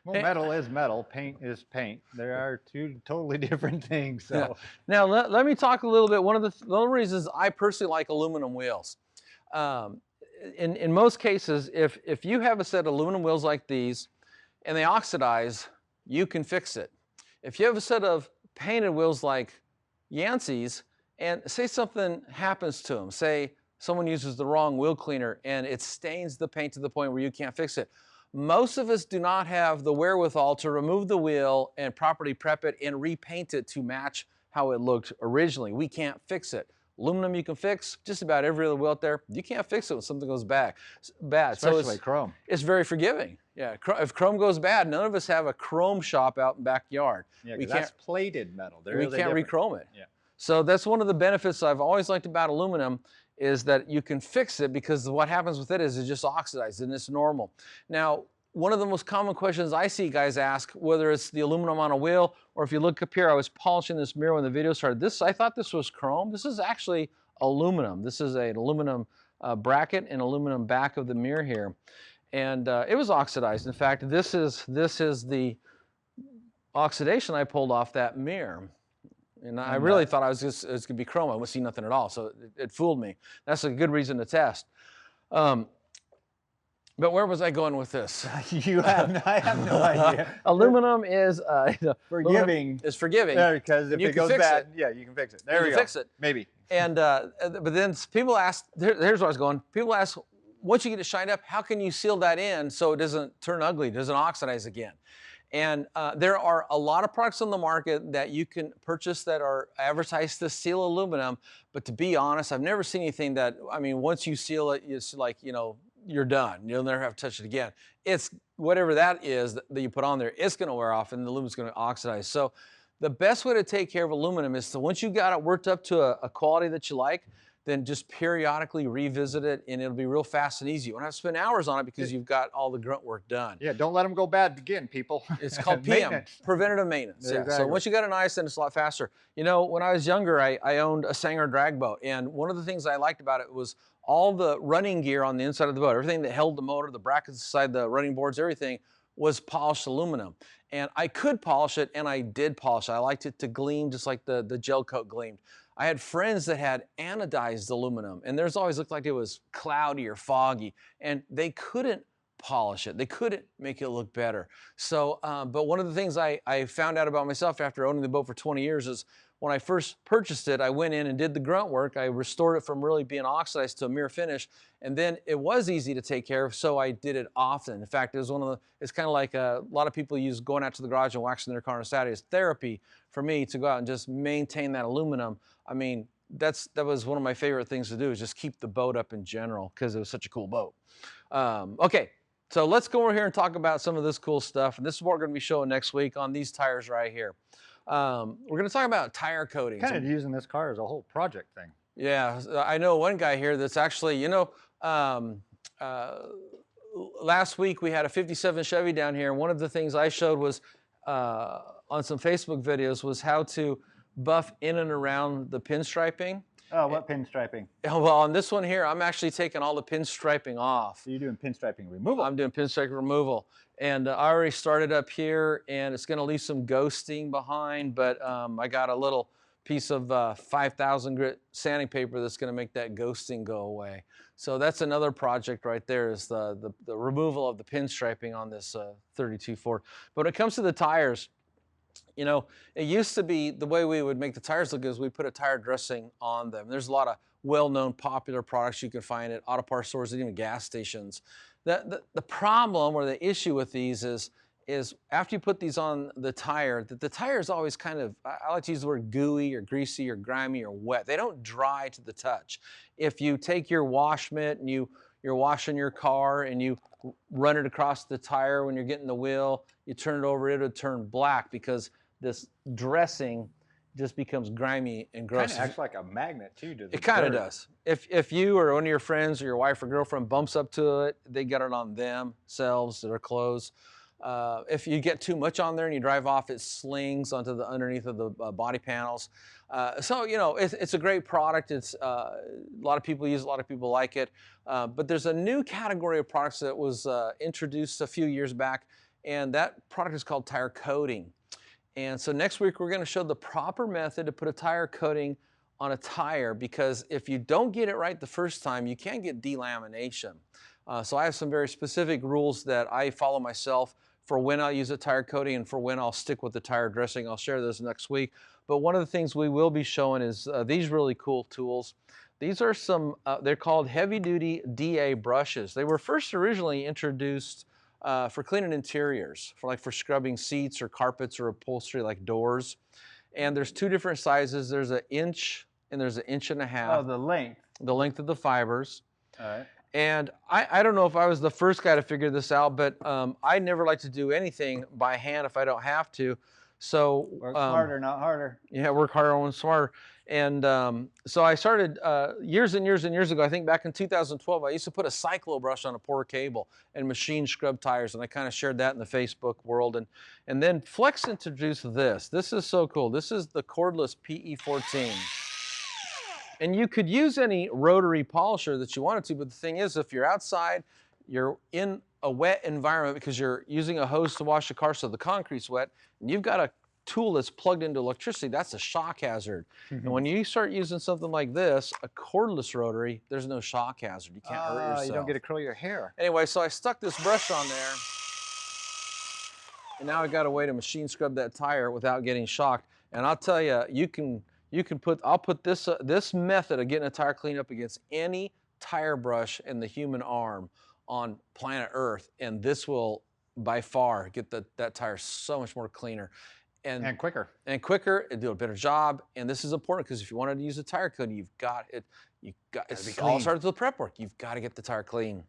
Well, metal is metal, paint is paint. There are two totally different things. So.
Yeah. Now, let me talk a little bit. One of the reasons I personally like aluminum wheels. In most cases, if you have a set of aluminum wheels like these and they oxidize, you can fix it. If you have a set of painted wheels like Yancy's and say something happens to them, say someone uses the wrong wheel cleaner and it stains the paint to the point where you can't fix it. Most of us do not have the wherewithal to remove the wheel and properly prep it and repaint it to match how it looked originally. We can't fix it. Aluminum you can fix, just about every other wheel out there. You can't fix it when something goes bad.
Especially chrome.
It's very forgiving. Yeah, if chrome goes bad, none of us have a chrome shop out in the backyard.
Yeah, because that's plated metal.
We can't re-chrome it.
Yeah.
So that's one of the benefits I've always liked about aluminum, is that you can fix it because what happens with it is it just oxidizes and it's normal. Now, one of the most common questions I see guys ask, whether it's the aluminum on a wheel, or if you look up here, I was polishing this mirror when the video started. I thought this was chrome. This is actually aluminum. This is an aluminum bracket and aluminum back of the mirror here. And it was oxidized. In fact, this is the oxidation I pulled off that mirror. And I really thought it was going to be chrome. I wouldn't see nothing at all, so it fooled me. That's a good reason to test. But where was I going with this?
I have no idea.
Aluminum is
forgiving.
Is forgiving.
Yeah, because if it goes bad, yeah, you can fix it. There we go.
Fix it.
Maybe.
And but then people ask. Here's where I was going. People ask, once you get it shined up, how can you seal that in so it doesn't turn ugly, doesn't oxidize again? And there are a lot of products on the market that you can purchase that are advertised to seal aluminum. But to be honest, I've never seen anything that, I mean, once you seal it, it's like, you know, you're done. You'll never have to touch it again. It's whatever that is that you put on there, it's going to wear off and the aluminum's going to oxidize. So the best way to take care of aluminum is to, once you got it worked up to a quality that you like, then just periodically revisit it, and it'll be real fast and easy. You won't have to spend hours on it because you've got all the grunt work done.
Yeah, don't let them go bad again, people.
It's called PM, preventative maintenance. Yeah.
Exactly.
So once you got an ice, then it's a lot faster. You know, when I was younger, I owned a Sanger drag boat, and one of the things I liked about it was all the running gear on the inside of the boat, everything that held the motor, the brackets inside the running boards, everything was polished aluminum. And I could polish it, and I did polish it. I liked it to gleam just like the gel coat gleamed. I had friends that had anodized aluminum, and theirs always looked like it was cloudy or foggy, and they couldn't polish it. They couldn't make it look better. So, but one of the things I found out about myself after owning the boat for 20 years is when I first purchased it, I went in and did the grunt work. I restored it from really being oxidized to a mirror finish, and then it was easy to take care of, so I did it often. In fact, it was one of the, it's kind of like a lot of people use going out to the garage and waxing their car on a Saturday as therapy for me to go out and just maintain that aluminum. I mean, that was one of my favorite things to do, is just keep the boat up in general because it was such a cool boat. Okay, so let's go over here and talk about some of this cool stuff. And this is what we're going to be showing next week on these tires right here. We're going to talk about tire coatings.
Kind of using this car as a whole project thing.
Yeah, I know one guy here that's actually, you know, last week we had a 57 Chevy down here. And one of the things I showed was on some Facebook videos was how to buff in and around the pinstriping.
Oh, what pinstriping?
Well, on this one here, I'm actually taking all the pinstriping off.
So you're doing pinstriping removal?
I'm doing pinstriping removal. And I already started up here, and it's going to leave some ghosting behind, but I got a little piece of 5,000 grit sanding paper that's going to make that ghosting go away. So that's another project right there, is the removal of the pinstriping on this 32 Ford. But when it comes to the tires, you know, it used to be the way we would make the tires look is we put a tire dressing on them. There's a lot of well-known popular products you can find at auto parts stores and even gas stations. The problem or the issue with these is after you put these on the tire, the tire is always kind of, I like to use the word gooey or greasy or grimy or wet. They don't dry to the touch. If you take your wash mitt and you're washing your car and you run it across the tire when you're getting the wheel, you turn it over, it'll turn black because this dressing just becomes grimy and gross.
Kind of acts like a magnet too to the
It kind of
dirt.
does. If you or one of your friends or your wife or girlfriend bumps up to it, they got it on themselves, their clothes. If you get too much on there and you drive off, it slings onto the underneath of the body panels. So, you know, it's a great product. It's a lot of people use it, a lot of people like it. But there's a new category of products that was introduced a few years back, and that product is called tire coating. And so next week we're going to show the proper method to put a tire coating on a tire, because if you don't get it right the first time, you can get delamination. So I have some very specific rules that I follow myself for when I'll use a tire coating and for when I'll stick with the tire dressing. I'll share those next week. But one of the things we will be showing is these really cool tools. These are some, they're called heavy-duty DA brushes. They were first originally introduced for cleaning interiors, for scrubbing seats or carpets or upholstery like doors. And there's two different sizes. There's an inch and there's an inch and a half.
Oh, the length.
The length of the fibers.
All right.
And I don't know if I was the first guy to figure this out, but I never like to do anything by hand if I don't have to. So
Work smarter, not harder.
yeah, work harder and smarter. And so I started years and years and years ago, I think back in 2012, I used to put a cyclo brush on a poor cable and machine scrub tires, and I kind of shared that in the Facebook world. And then Flex introduced this. This is so cool. This is the cordless PE14. And you could use any rotary polisher that you wanted to, but the thing is, if you're outside, you're in a wet environment because you're using a hose to wash the car so the concrete's wet, and you've got a tool that's plugged into electricity, that's a shock hazard. And when you start using something like this, a cordless rotary, there's no shock hazard. You can't hurt yourself.
You don't get to curl your hair.
Anyway, so I stuck this brush on there, and now I got a way to machine scrub that tire without getting shocked. And I'll tell you, I'll put this method of getting a tire cleaned up against any tire brush in the human arm on planet Earth, and this will by far get that tire so much more cleaner.
And quicker.
And quicker, and do a better job. And this is important because if you wanted to use a tire coating, it all starts with prep work. You've got to get the tire clean.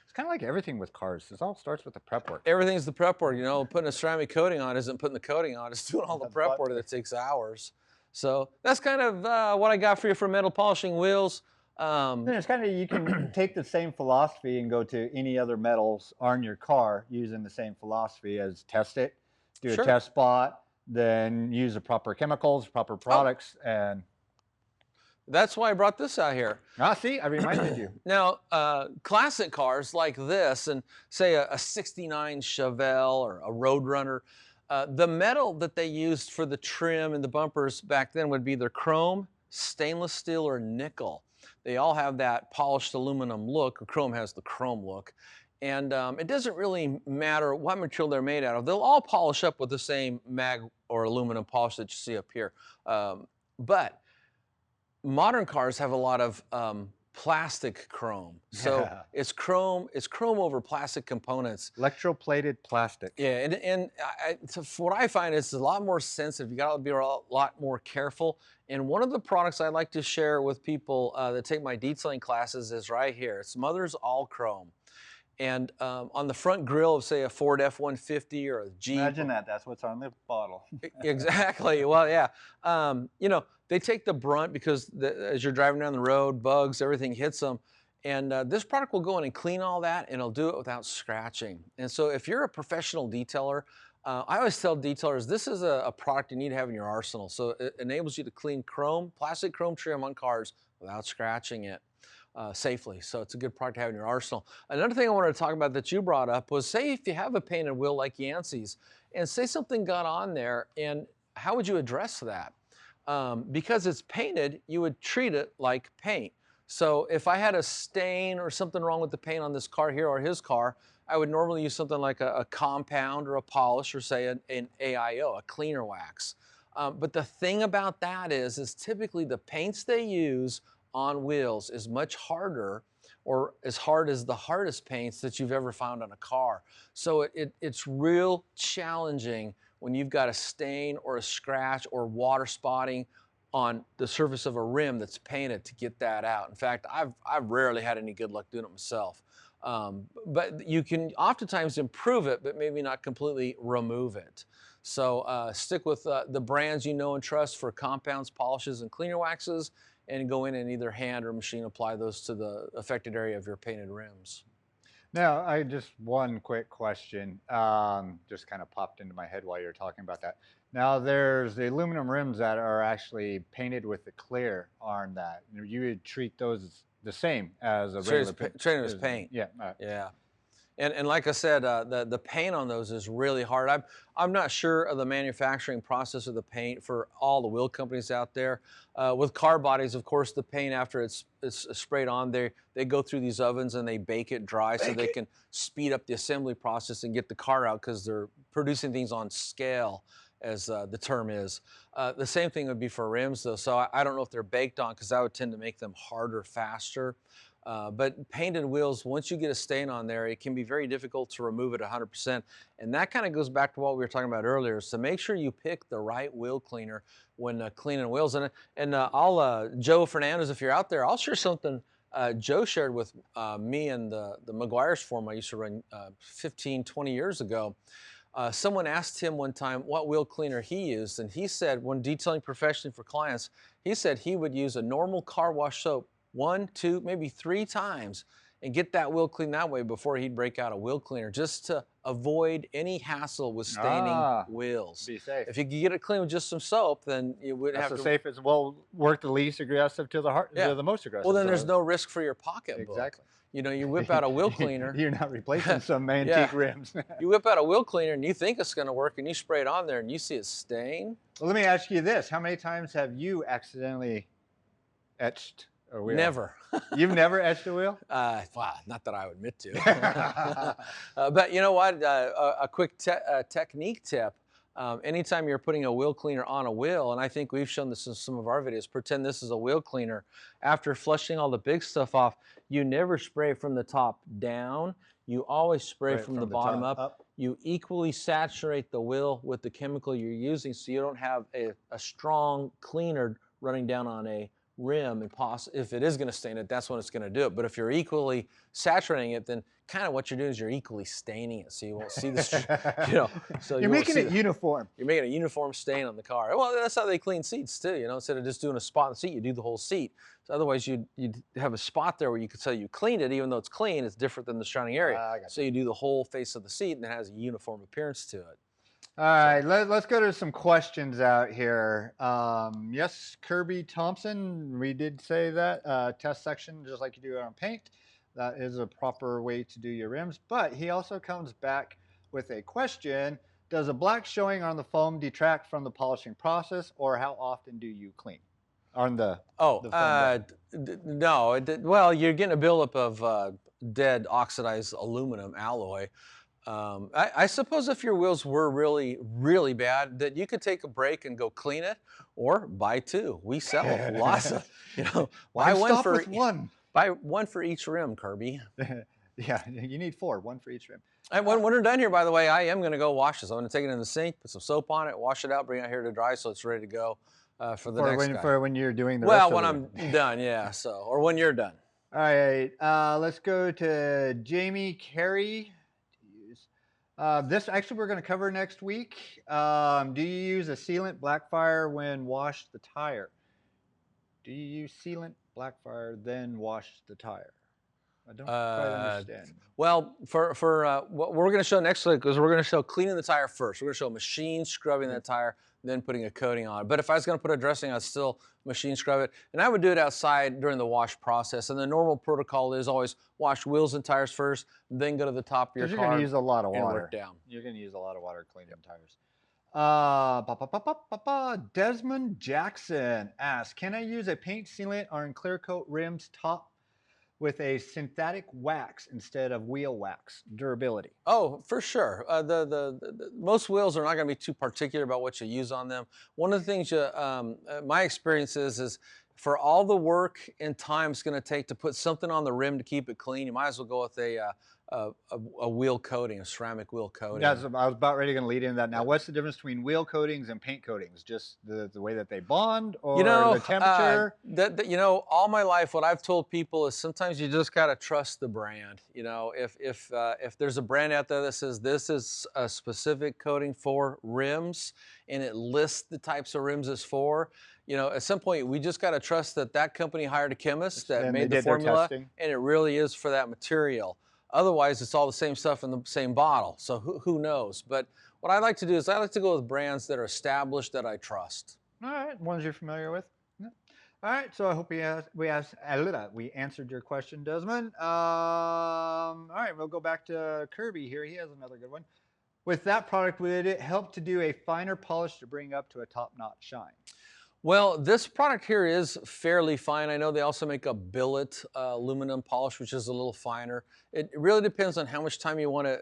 It's kind of like everything with cars. It all starts with the prep work.
Everything's the prep work. You know, putting a ceramic coating on isn't putting the coating on. It's doing all the prep work that takes hours. So that's kind of what I got for you for metal polishing wheels.
It's kind of, you can take the same philosophy and go to any other metals on your car using the same philosophy as test it. Do a test spot, then use the proper chemicals, proper products, and
that's why I brought this out here.
Ah, see, I reminded you.
Now, classic cars like this, and say a 69 Chevelle or a Roadrunner, the metal that they used for the trim and the bumpers back then would be either chrome, stainless steel, or nickel. They all have that polished aluminum look, or chrome has the chrome look. And it doesn't really matter what material they're made out of. They'll all polish up with the same mag or aluminum polish that you see up here. But modern cars have a lot of plastic chrome. So it's chrome over plastic components.
Electroplated plastic.
Yeah, so what I find is it's a lot more sensitive. You got to be a lot more careful. And one of the products I like to share with people that take my detailing classes is right here. It's Mother's All Chrome. And on the front grille of, say, a Ford F-150 or a Jeep.
Imagine that. That's what's on the bottle.
Exactly. Well, yeah. You know, they take the brunt because as you're driving down the road, bugs, everything hits them. And this product will go in and clean all that, and it'll do it without scratching. And so if you're a professional detailer, I always tell detailers, this is a product you need to have in your arsenal. So it enables you to clean plastic chrome trim on cars without scratching it. Safely. So it's a good product to have in your arsenal. Another thing I wanted to talk about that you brought up was, say if you have a painted wheel like Yancy's, and say something got on there, and how would you address that? Because it's painted, you would treat it like paint. So if I had a stain or something wrong with the paint on this car here or his car, I would normally use something like a compound or a polish, or say an AIO, a cleaner wax. But the thing about that is typically the paints they use on wheels is much harder, or as hard as the hardest paints that you've ever found on a car. So it's real challenging when you've got a stain or a scratch or water spotting on the surface of a rim that's painted to get that out. In fact, I've rarely had any good luck doing it myself. But you can oftentimes improve it, but maybe not completely remove it. So stick with the brands you know and trust for compounds, polishes, and cleaner waxes, and go in and either hand or machine apply those to the affected area of your painted rims.
Now, one quick question just kind of popped into my head while you were talking about that. Now, there's the aluminum rims that are actually painted with the clear on that. You would treat those the same as a regular paint.
Treat it as paint.
Yeah.
Yeah. And like I said, the paint on those is really hard. I'm not sure of the manufacturing process of the paint for all the wheel companies out there. With car bodies, of course, the paint after it's sprayed on, they go through these ovens and they bake it dry so they can speed up the assembly process and get the car out, because they're producing things on scale, as the term is. The same thing would be for rims, though. So I don't know if they're baked on, because that would tend to make them harder faster. But painted wheels, once you get a stain on there, it can be very difficult to remove it 100%. And that kind of goes back to what we were talking about earlier. So make sure you pick the right wheel cleaner when cleaning wheels. And I'll, Joe Fernandez, if you're out there, I'll share something Joe shared with me and the McGuire's Forum I used to run 15, 20 years ago. Someone asked him one time what wheel cleaner he used. And he said, when detailing professionally for clients, he said he would use a normal car wash soap 1, 2, maybe 3 times and get that wheel clean that way before he'd break out a wheel cleaner, just to avoid any hassle with staining wheels.
Be safe.
If you could get it clean with just some soap, then you wouldn't have to.
That's the safest. Well, work the least aggressive to the most aggressive.
Well, then there's no risk for your pocketbook.
Exactly.
You know, you whip out a wheel cleaner.
You're not replacing some antique rims.
You whip out a wheel cleaner and you think it's going to work, and you spray it on there and you see a stain.
Well, let me ask you this. How many times have you accidentally etched a wheel?
Never.
You've never etched a wheel?
Well, not that I would admit to. But you know what? A quick technique tip. Anytime you're putting a wheel cleaner on a wheel, and I think we've shown this in some of our videos, pretend this is a wheel cleaner. After flushing all the big stuff off, you never spray from the top down. you always spray
Right,
from the
from the
bottom
top
up.
up.
You equally saturate the wheel with the chemical you're using, so you don't have a strong cleaner running down on a rim, and if it is going to stain it, that's when it's going to do it. But if you're equally saturating it, then kind of what you're doing is you're equally staining it, so you won't see the, you know, so
You're
you won't
making
see
it uniform.
You're making a uniform stain on the car. Well, that's how they clean seats too. You know, instead of just doing a spot in the seat, you do the whole seat. So otherwise, you'd have a spot there where you could say you cleaned it, even though it's clean, it's different than the shining area. So you do the whole face of the seat, and it has a uniform appearance to it.
All right, let's go to some questions out here. Yes, Kirby Thompson, we did say that. Test section, just like you do on paint. That is a proper way to do your rims. But he also comes back with a question. Does a black showing on the foam detract from the polishing process, or how often do you clean on the foam?
No. Well, you're getting a buildup of dead oxidized aluminum alloy. I suppose if your wheels were really, really bad, that you could take a break and go clean it, or buy two. We sell lots of,
Why stop with one?
Buy one for each rim, Kirby.
Yeah, you need four, one for each rim.
And when we're done here, by the way, I am going to go wash this. I'm going to take it in the sink, put some soap on it, wash it out, bring it out here to dry so it's ready to go for the next guy.
For when you're doing the rest of
when I'm done, yeah. So, or when you're done.
All right, let's go to Jamie Carey. This actually we're going to cover next week. Do you use a sealant Blackfire when wash the tire? Do you use sealant Blackfire then wash the tire? I don't quite understand.
Well, for what we're going to show next week is we're going to show cleaning the tire first. We're going to show machine scrubbing that tire, then putting a coating on it. But if I was going to put a dressing, I'd still machine scrub it. And I would do it outside during the wash process. And the normal protocol is always wash wheels and tires first, then go to the top of your car.
You're going to use a lot of water.
And work down.
You're going to use a lot of water cleaning tires. Desmond Jackson asks, can I use a paint sealant on clear coat rims top with a synthetic wax instead of wheel wax? Durability.
Oh, for sure. Most wheels are not going to be too particular about what you use on them. One of the things my experience is for all the work and time it's going to take to put something on the rim to keep it clean, you might as well go with a wheel coating, a ceramic wheel coating.
Yeah, I was about ready to lead into that. Now, what's the difference between wheel coatings and paint coatings? Just the way that they bond, or the temperature?
All my life, what I've told people is sometimes you just got to trust the brand. If there's a brand out there that says this is a specific coating for rims, and it lists the types of rims it's for, at some point we just got to trust that company hired a chemist that made the formula, and it really is for that material. Otherwise, it's all the same stuff in the same bottle. So who knows? But what I like to do is I like to go with brands that are established that I trust.
All right, ones you're familiar with. Yeah. All right, so I hope we answered your question, Desmond. All right, we'll go back to Kirby here. He has another good one. With that product, would it help to do a finer polish to bring up to a top-notch shine?
Well, this product here is fairly fine. I know they also make a billet aluminum polish, which is a little finer. It really depends on how much time you want to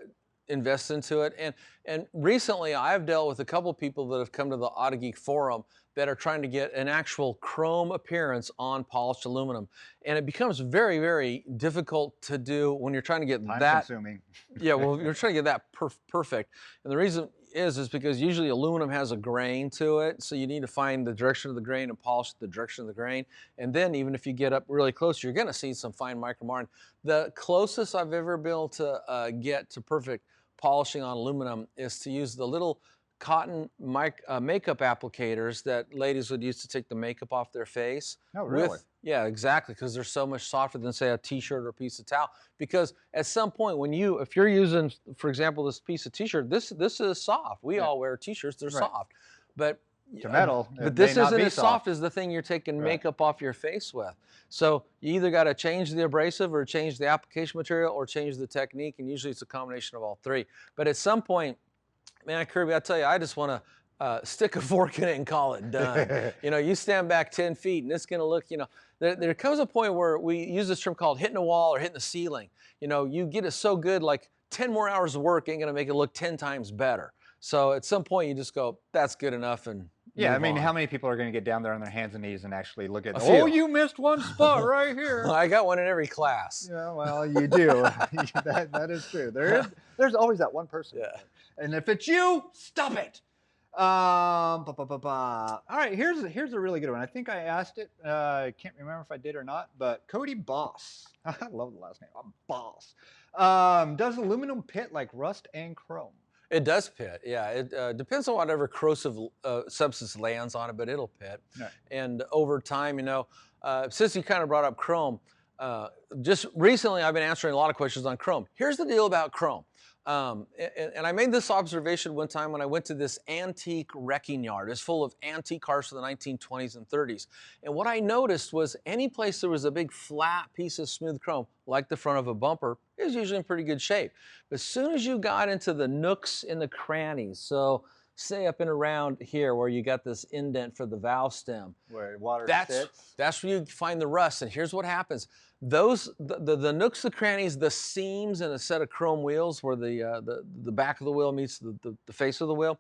invest into it. And recently, I've dealt with a couple of people that have come to the Autogeek forum that are trying to get an actual chrome appearance on polished aluminum. And it becomes very, very difficult to do when you're trying to get that.
Time-consuming.
Yeah, well, you're trying to get that perfect. And the reason is because usually aluminum has a grain to it, so you need to find the direction of the grain and polish the direction of the grain. And then even if you get up really close, you're going to see some fine micromarring. The closest I've ever been able to get to perfect polishing on aluminum is to use the little cotton makeup applicators that ladies would use to take the makeup off their face.
Oh, really?
Yeah, exactly, because they're so much softer than, say, a t-shirt or a piece of towel. Because at some point, if you're using, for example, this piece of t-shirt, this is soft. We all wear t-shirts; they're soft, but
it's metal.
But this isn't as soft as the thing you're taking makeup off your face with. So you either got to change the abrasive, or change the application material, or change the technique, and usually it's a combination of all three. But at some point, man, Kirby, I tell you, I just want to stick a fork in it and call it done. You stand back 10 feet and it's going to look, there comes a point where we use this term called hitting a wall or hitting the ceiling. You get it so good, like 10 more hours of work ain't going to make it look 10 times better. So at some point you just go, that's good enough, and
Yeah, I
move
mean,
on.
how many people are going to get down there on their hands and knees and actually look at?
A
Oh,
few.
you missed one spot right here.
I got one in every class.
Yeah, well, you do. That is true. There's always that one person.
Yeah.
And if it's you, stop it. All right, here's a really good one. I think I asked it. I can't remember if I did or not, but Cody Boss. I love the last name. Boss. Does aluminum pit like rust and chrome?
It does pit, yeah. It depends on whatever corrosive substance lands on it, but it'll pit.
Right.
And over time, since you kind of brought up chrome, just recently I've been answering a lot of questions on chrome. Here's the deal about chrome. And I made this observation one time when I went to this antique wrecking yard. It's full of antique cars from the 1920s and 30s. And what I noticed was any place there was a big flat piece of smooth chrome, like the front of a bumper, is usually in pretty good shape. But as soon as you got into the nooks and the crannies, so say up and around here where you got this indent for the valve stem,
Where water sits.
that's where you find the rust. And here's what happens. The nooks, the crannies, the seams in a set of chrome wheels where the back of the wheel meets the face of the wheel,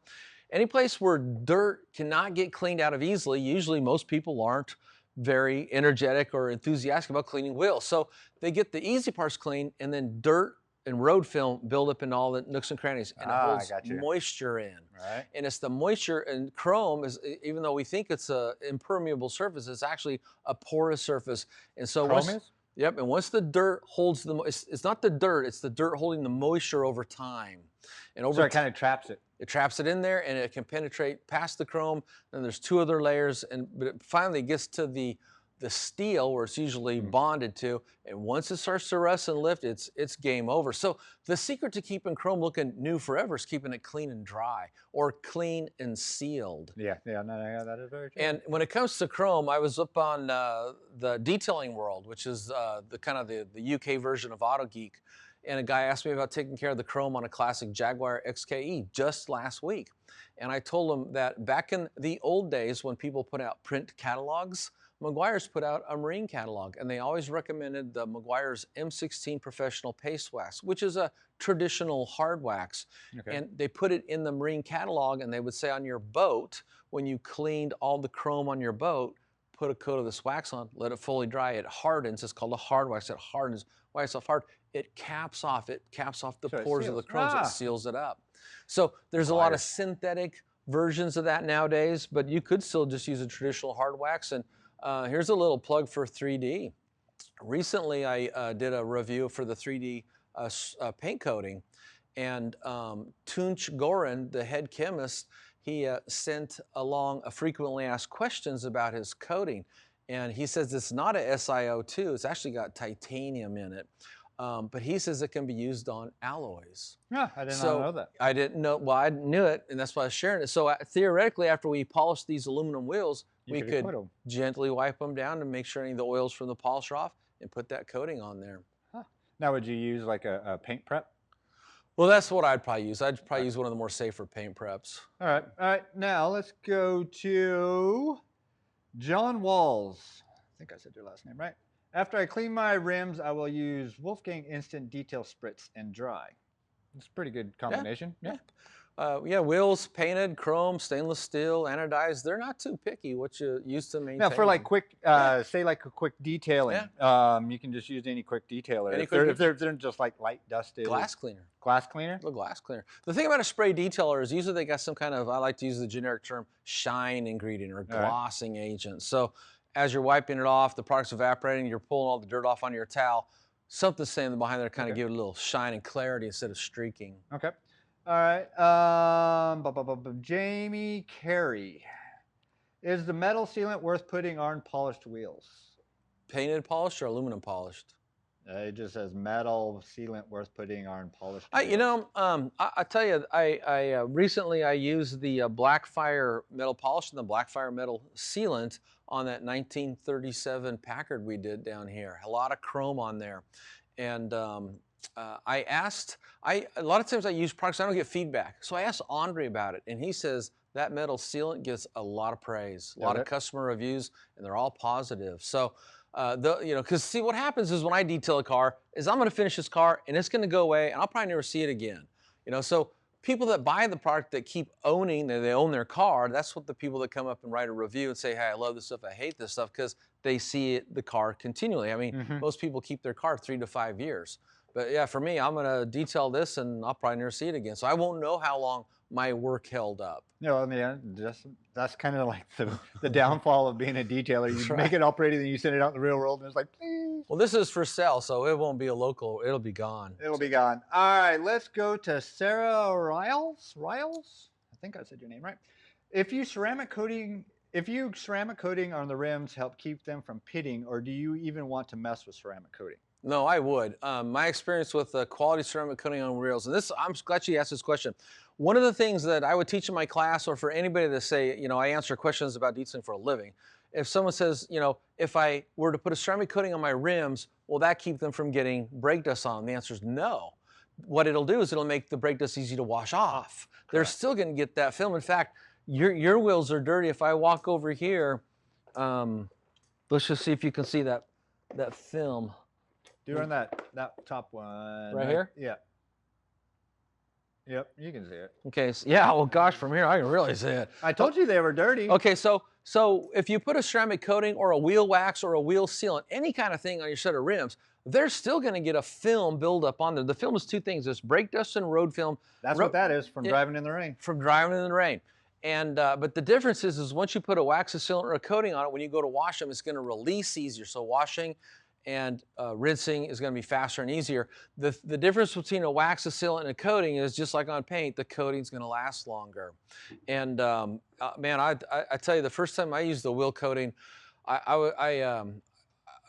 any place where dirt cannot get cleaned out of easily, usually most people aren't very energetic or enthusiastic about cleaning wheels. So they get the easy parts clean and then dirt and road film build up in all the nooks and crannies, and it holds moisture in.
Right.
And it's the moisture, and chrome is, even though we think it's a impermeable surface, it's actually a porous surface. And so
Chrome is?
Yep, and once the dirt holds it's not the dirt, it's the dirt holding the moisture over time. And over
So it kind of traps it.
It traps it in there, and it can penetrate past the chrome. Then there's two other layers, but it finally gets to the steel where it's usually bonded to. And once it starts to rust and lift, it's game over. So the secret to keeping chrome looking new forever is keeping it clean and dry, or clean and sealed.
Yeah, that is very true.
And when it comes to chrome, I was up on the Detailing World, which is the UK version of Autogeek. And a guy asked me about taking care of the chrome on a classic Jaguar XKE just last week. And I told him that back in the old days when people put out print catalogs, Meguiar's put out a marine catalog, and they always recommended the Meguiar's M16 Professional Paste Wax, which is a traditional hard wax.
Okay.
And they put it in the marine catalog, and they would say on your boat, when you cleaned all the chrome on your boat, put a coat of this wax on, let it fully dry, it hardens. It's called a hard wax. It hardens. Why it's so hard? It caps off the
So it
pores of the
seals.
chrome, so it seals it up. So there's a lot of synthetic versions of that nowadays, but you could still just use a traditional hard wax. And here's a little plug for 3D. Recently, I did a review for the 3D paint coating, and Tunç Goran, the head chemist, he sent along a frequently asked questions about his coating. And he says it's not a SiO2, it's actually got titanium in it. But he says it can be used on alloys.
Yeah, I did not know that.
I didn't know, well, I knew it, and that's why I was sharing it. So theoretically, after we polish these aluminum wheels, we could gently wipe them down to make sure any of the oils from the polish are off and put that coating on there.
Huh. Now, would you use like a paint prep?
Well, that's what I'd probably use. I'd probably use one of the more safer paint preps.
All right. Now let's go to John Walls. I think I said your last name right. After I clean my rims, I will use Wolfgang Instant Detail Spritz and dry. It's a pretty good combination.
Yeah, wheels painted, chrome, stainless steel, anodized. They're not too picky what you use to maintain.
Now, for like quick, say like a quick detailing, you can just use any quick detailer. If they're just like light dusted.
Glass cleaner.
Glass cleaner?
A glass cleaner. The thing about a spray detailer is usually they got some kind of, I like to use the generic term, shine ingredient or glossing agent. So as you're wiping it off, the product's evaporating, you're pulling all the dirt off on your towel, something's standing behind there to kind of give it a little shine and clarity instead of streaking.
Okay. All right. Jamie Carey. Is the metal sealant worth putting on polished wheels?
Painted polished or aluminum polished?
It just says metal sealant worth putting on polished wheels.
I tell you, recently I used the Blackfire metal polish and the Blackfire metal sealant on that 1937 Packard we did down here. A lot of chrome on there. And a lot of times I use products, I don't get feedback. So I asked Andre about it, and he says that metal sealant gets a lot of praise, a lot of customer reviews, and they're all positive. So, because see what happens is when I detail a car, is I'm going to finish this car, and it's going to go away, and I'll probably never see it again. So people that buy the product that keep owning, they own their car, that's what the people that come up and write a review and say, hey, I love this stuff, I hate this stuff, because they see the car continually. I mean, most people keep their car 3 to 5 years. But yeah, for me, I'm going to detail this and I'll probably never see it again. So I won't know how long my work held up.
You know, I mean, that's kind of like the downfall of being a detailer. You make it all pretty, then you send it out in the real world, and it's like, please.
Well, this is for sale, so it won't be a local. It'll be gone.
It'll be gone. All right, let's go to Sarah Riles. Riles? I think I said your name right. If you ceramic coating on the rims help keep them from pitting, or do you even want to mess with ceramic coating?
No, I would. My experience with quality ceramic coating on wheels, and this, I'm glad you asked this question. One of the things that I would teach in my class, or for anybody to say, you know, I answer questions about detailing for a living. If someone says, you know, if I were to put a ceramic coating on my rims, will that keep them from getting brake dust on them? The answer is no. What it'll do is it'll make the brake dust easy to wash off. Correct. They're still going to get that film. In fact, your wheels are dirty. If I walk over here, let's just see if you can see that film.
Do it on that top one.
Right here?
Yeah. Yep, you can see it.
Okay, so, yeah, well, gosh, from here, I can really see it.
I told you they were dirty.
Okay, so if you put a ceramic coating or a wheel wax or a wheel sealant, any kind of thing on your set of rims, they're still going to get a film buildup on there. The film is two things. There's brake dust and road film.
That's what that is, from driving in the rain.
From driving in the rain. And but the difference is once you put a wax, a sealant, or a coating on it, when you go to wash them, it's going to release easier. So washing and rinsing is going to be faster and easier. The difference between a wax, a sealant, and a coating is just like on paint, the coating's going to last longer. And man, I tell you, the first time I used the wheel coating, I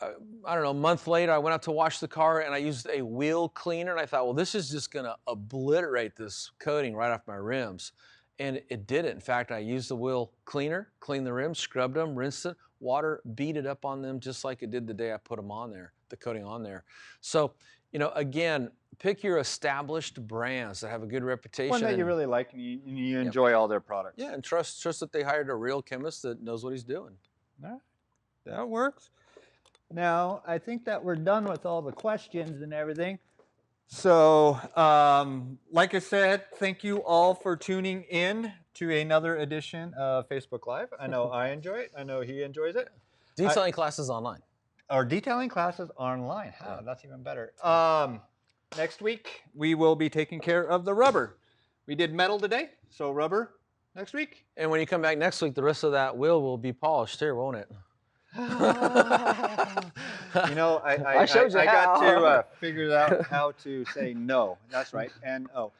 don't know, a month later, I went out to wash the car and I used a wheel cleaner, and I thought, well, this is just going to obliterate this coating right off my rims. And it didn't. In fact, I used the wheel cleaner, cleaned the rims, scrubbed them, rinsed it, water, beat it up on them just like it did the day I put them on there, the coating on there. So, you know, again, pick your established brands that have a good reputation.
One that you really like and you enjoy all their products.
Yeah, and trust that they hired a real chemist that knows what he's doing.
All right. That works. Now, I think that we're done with all the questions and everything. So, like I said, thank you all for tuning in to another edition of Facebook Live. I know I enjoy it. I know he enjoys it.
Detailing classes online.
Or detailing classes online. How? That's even better. Next week, we will be taking care of the rubber. We did metal today, so rubber next week.
And when you come back next week, the rest of that wheel will be polished here, won't it?
You know, I got to figure out how to say no. That's right, N-O.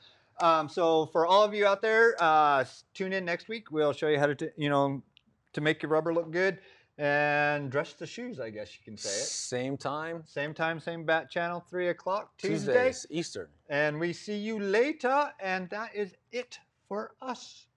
So for all of you out there, tune in next week. We'll show you how to make your rubber look good and dress the shoes, I guess you can say it.
Same time,
same bat channel, 3 o'clock Tuesday.
Tuesdays, Eastern.
And we see you later, and that is it for us.